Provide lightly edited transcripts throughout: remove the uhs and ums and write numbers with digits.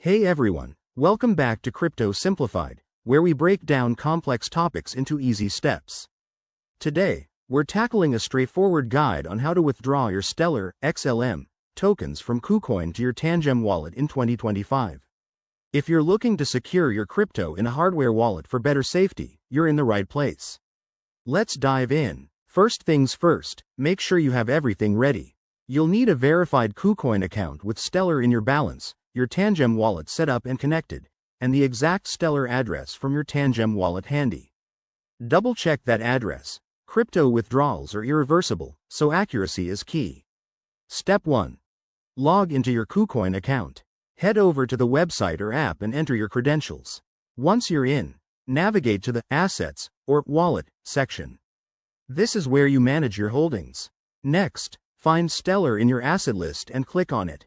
Hey everyone, welcome back to Crypto Simplified, where we break down complex topics into easy steps. Today, we're tackling a straightforward guide on how to withdraw your Stellar XLM tokens from KuCoin to your Tangem wallet in 2025. If you're looking to secure your crypto in a hardware wallet for better safety, you're in the right place. Let's dive in. First things first, make sure you have everything ready. You'll need a verified KuCoin account with Stellar in your balance, your Tangem wallet set up and connected, and the exact Stellar address from your Tangem wallet handy. Double-check that address. Crypto withdrawals are irreversible, so accuracy is key. Step 1. Log into your KuCoin account. Head over to the website or app and enter your credentials. Once you're in, navigate to the Assets or Wallet section. This is where you manage your holdings. Next, find Stellar in your asset list and click on it.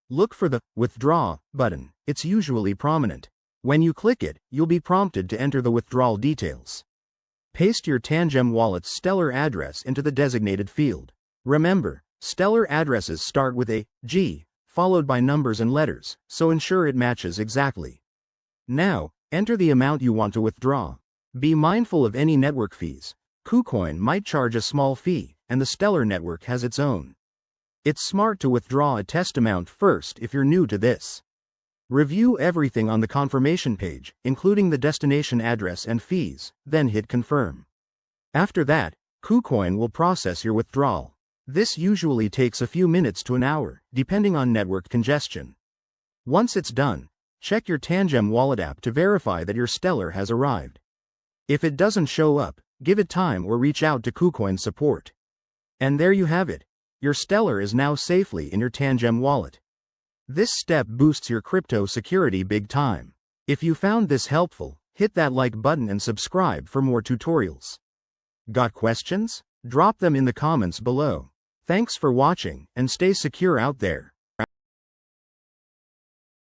Look for the Withdraw button. It's usually prominent. When you click it, you'll be prompted to enter the withdrawal details. Paste your Tangem wallet's Stellar address into the designated field. Remember, Stellar addresses start with a G, followed by numbers and letters, so ensure it matches exactly. Now, enter the amount you want to withdraw. Be mindful of any network fees. KuCoin might charge a small fee, and the Stellar network has its own. It's smart to withdraw a test amount first if you're new to this. Review everything on the confirmation page, including the destination address and fees, then hit confirm. After that, KuCoin will process your withdrawal. This usually takes a few minutes to an hour, depending on network congestion. Once it's done, check your Tangem wallet app to verify that your Stellar has arrived. If it doesn't show up, give it time or reach out to KuCoin support. And there you have it. Your Stellar is now safely in your Tangem wallet. This step boosts your crypto security big time. If you found this helpful, hit that like button and subscribe for more tutorials. Got questions? Drop them in the comments below. Thanks for watching, and stay secure out there.